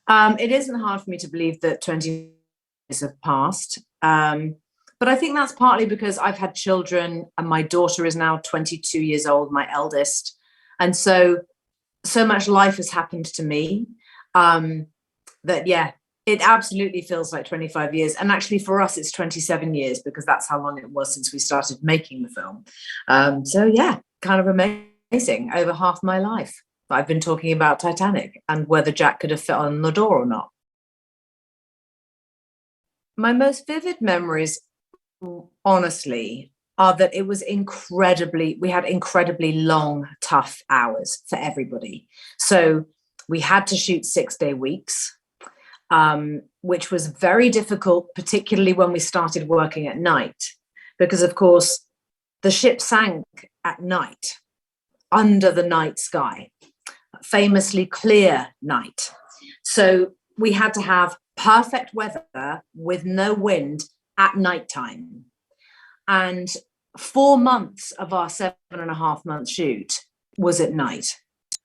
It isn't hard for me to believe that 20 years have passed. But I think that's partly because I've had children and my daughter is now 22 years old, my eldest. And so much life has happened to me, um, that, yeah, it absolutely feels like 25 years. And actually, for us, it's 27 years because that's how long it was since we started making the film. So, yeah, kind of amazing. Over half my life, I've been talking about Titanic and whether Jack could have fit on the door or not. My most vivid memories, honestly, are that it was we had incredibly long, tough hours for everybody. So we had to shoot 6-day weeks, which was very difficult, particularly when we started working at night, because, of course, the ship sank at night under the night sky, famously clear night. So we had to have perfect weather with no wind at nighttime. And 4 months of our 7.5 month shoot was at night.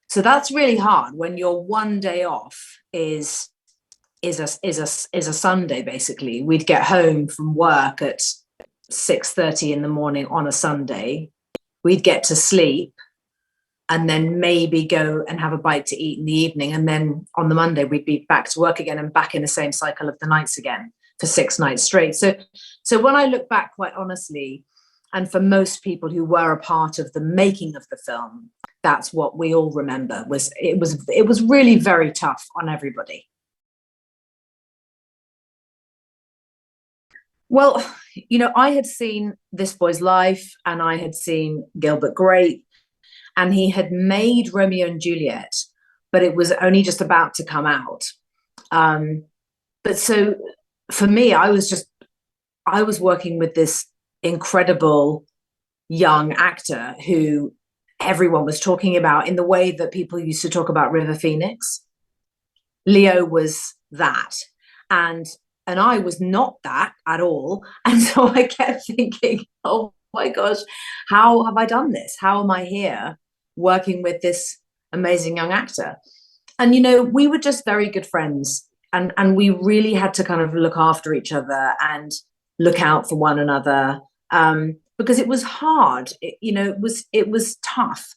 So that's really hard when your one day off is a Sunday. Basically, we'd get home from work at 6:30 in the morning on a Sunday. We'd get to sleep and then maybe go and have a bite to eat in the evening. And then on the Monday, we'd be back to work again and back in the same cycle of the nights again for 6 nights straight. So when I look back, quite honestly, and for most people who were a part of the making of the film, that's what we all remember. It was really very tough on everybody. Well, I had seen This Boy's Life and I had seen Gilbert Grape, and he had made Romeo and Juliet, but it was only just about to come out. But so for me, I was working with this incredible young actor who everyone was talking about in the way that people used to talk about River Phoenix. Leo was that. And I was not that at all. And so I kept thinking, oh my gosh, how have I done this? How am I here working with this amazing young actor? And, we were just very good friends. And we really had to kind of look after each other and look out for one another, because it was hard. It was tough.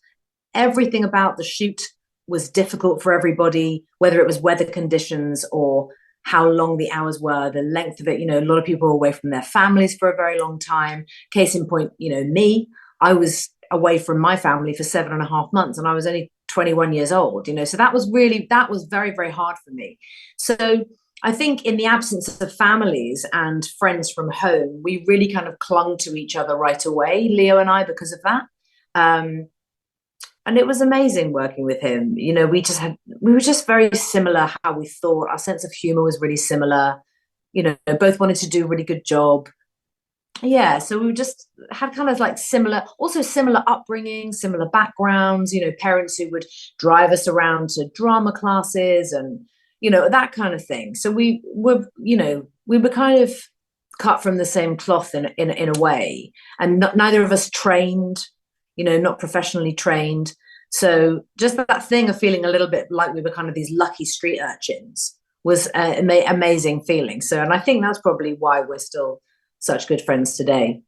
Everything about the shoot was difficult for everybody, whether it was weather conditions or how long the hours were, the length of it. A lot of people were away from their families for a very long time. Case in point, me, I was away from my family for 7.5 months and I was only 21 years old, so that was very, very hard for me. So I think in the absence of families and friends from home, we really kind of clung to each other right away, Leo and I, because of that. And it was amazing working with him. We were just very similar how we thought. Our sense of humor was really similar. Both wanted to do a really good job. Yeah, so we just had kind of like similar upbringing, similar backgrounds, parents who would drive us around to drama classes and, that kind of thing. So we were kind of cut from the same cloth in a way. And neither of us trained, not professionally trained. So just that thing of feeling a little bit like we were kind of these lucky street urchins was an amazing feeling. So, and I think that's probably why we're still such good friends today.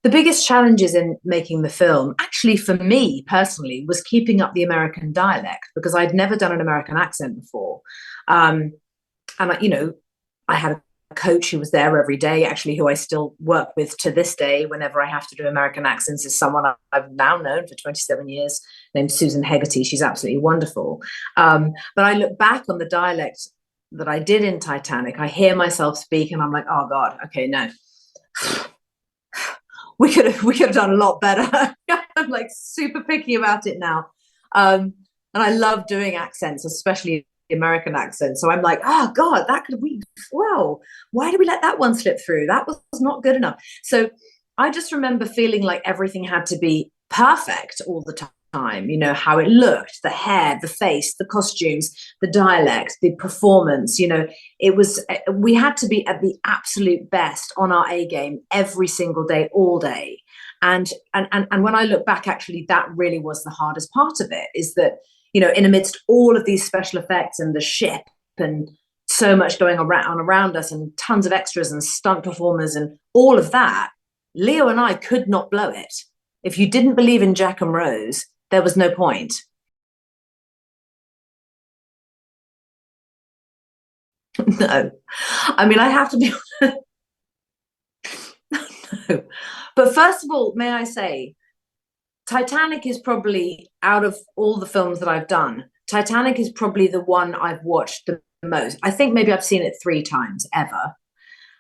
The biggest challenges in making the film, actually for me personally, was keeping up the American dialect because I'd never done an American accent before. And I had a coach who was there every day, actually, who I still work with to this day whenever I have to do American accents, is someone I've now known for 27 years, named Susan Hegarty. She's absolutely wonderful. But I look back on the dialect that I did in Titanic, I hear myself speak and I'm like, oh God, okay, no. We could have done a lot better. I'm like super picky about it now. And I love doing accents, especially American accents. So I'm like, oh God, wow, why did we let that one slip through? That was not good enough. So I just remember feeling like everything had to be perfect all the time. How it looked, the hair, the face, the costumes, the dialect, the performance, we had to be at the absolute best on our A game every single day, all day. And when I look back, actually, that really was the hardest part of it, is that, in amidst all of these special effects and the ship and so much going around us and tons of extras and stunt performers and all of that, Leo and I could not blow it. If you didn't believe in Jack and Rose, there was no point. No. I mean, I have to be no. But first of all, may I say, Titanic is probably, out of all the films that I've done, Titanic is probably the one I've watched the most. I think maybe I've seen it 3 times ever.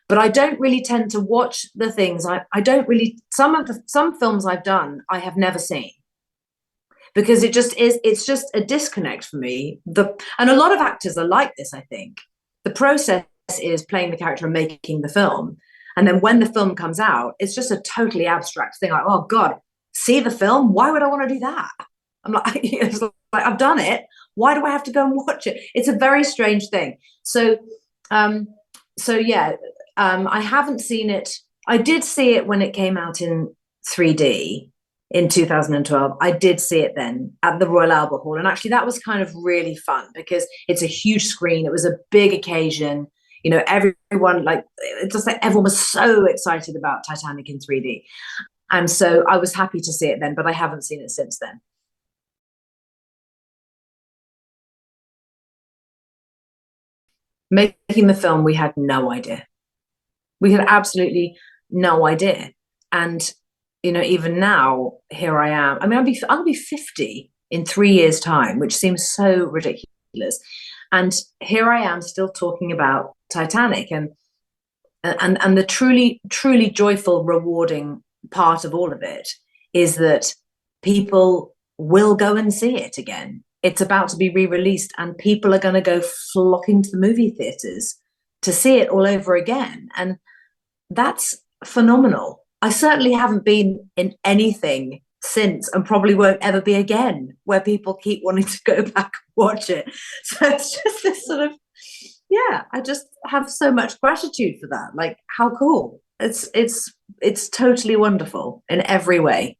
But I don't really tend to watch the things I don't really, some films I've done I have never seen, because it's just a disconnect for me. And a lot of actors are like this, I think. The process is playing the character and making the film. And then when the film comes out, it's just a totally abstract thing. Like, oh God, see the film? Why would I want to do that? I'm like, it's like, I've done it. Why do I have to go and watch it? It's a very strange thing. So yeah, I haven't seen it. I did see it when it came out in 3D in 2012. I did see it then at the Royal Albert Hall. And actually that was kind of really fun because it's a huge screen. It was a big occasion. Everyone, like, it's just like everyone was so excited about Titanic in 3D. And so I was happy to see it then, but I haven't seen it since then. Making the film, we had no idea. We had absolutely no idea. And, even now, here I am. I mean, I'll be 50 in 3 years' time, which seems so ridiculous. And here I am still talking about Titanic, and the truly, truly joyful, rewarding part of all of it is that people will go and see it again. It's about to be re-released, and people are going to go flocking to the movie theaters to see it all over again. And that's phenomenal. I certainly haven't been in anything since, and probably won't ever be again, where people keep wanting to go back and watch it. So it's just this sort of, yeah, I just have so much gratitude for that. Like, how cool. It's totally wonderful in every way.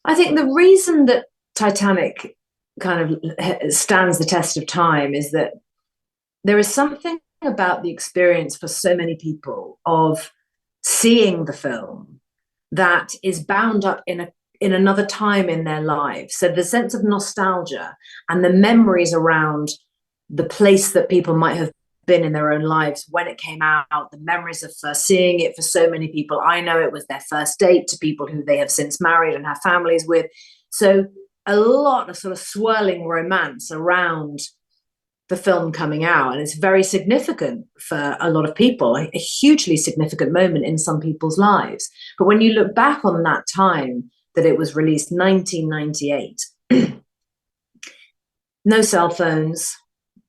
I think the reason that Titanic kind of stands the test of time is that there is something about the experience for so many people of seeing the film that is bound up in another time in their lives. So the sense of nostalgia and the memories around the place that people might have been in their own lives when it came out, the memories of first seeing it. For so many people, I know it was their first date, to people who they have since married and have families with. So a lot of sort of swirling romance around the film coming out, and it's very significant for a lot of people, a hugely significant moment in some people's lives. But when you look back on that time that it was released, 1998, no cell phones,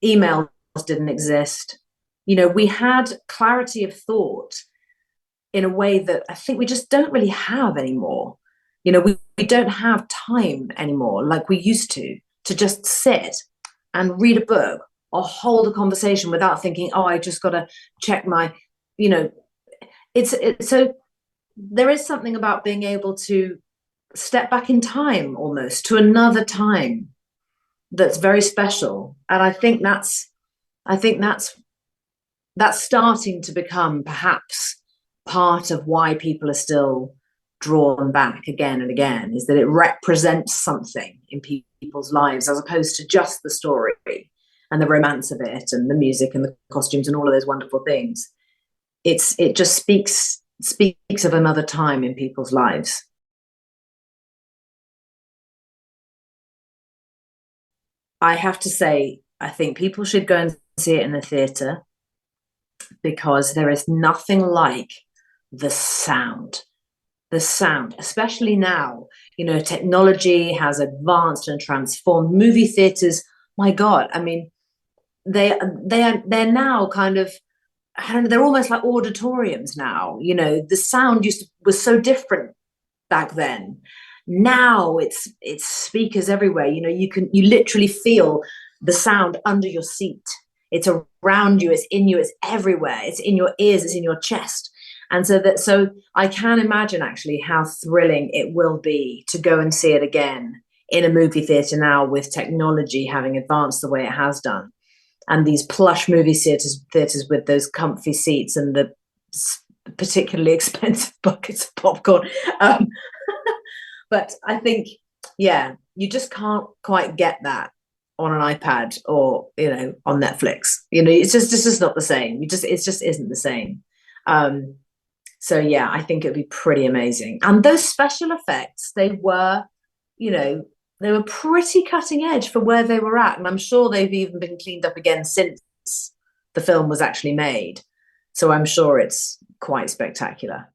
emails didn't exist. We had clarity of thought in a way that I think we just don't really have anymore. We don't have time anymore like we used to just sit and read a book or hold a conversation without thinking, oh, I just got to check my, so there is something about being able to step back in time almost to another time that's very special. And I think that's starting to become perhaps part of why people are still drawn back again and again, is that it represents something in people's lives as opposed to just the story and the romance of it and the music and the costumes and all of those wonderful things. It just speaks of another time in people's lives. I have to say, I think people should go and see it in the theatre, because there is nothing like the sound. The sound, especially now, technology has advanced and transformed movie theaters. My God, I mean, they're now kind of, I don't know, they're almost like auditoriums now. The sound was so different back then. Now it's speakers everywhere. You literally feel the sound under your seat. It's around you, it's in you, it's everywhere, it's in your ears, it's in your chest. And so I can imagine actually how thrilling it will be to go and see it again in a movie theatre now, with technology having advanced the way it has done, and these plush movie theatres with those comfy seats and the particularly expensive buckets of popcorn. Um, but I think, yeah, you just can't quite get that on an iPad or, on Netflix. It's just not the same. It just isn't the same. Um, so yeah, I think it'd be pretty amazing. And those special effects, you know, they were pretty cutting edge for where they were at. And I'm sure they've even been cleaned up again since the film was actually made. So I'm sure it's quite spectacular.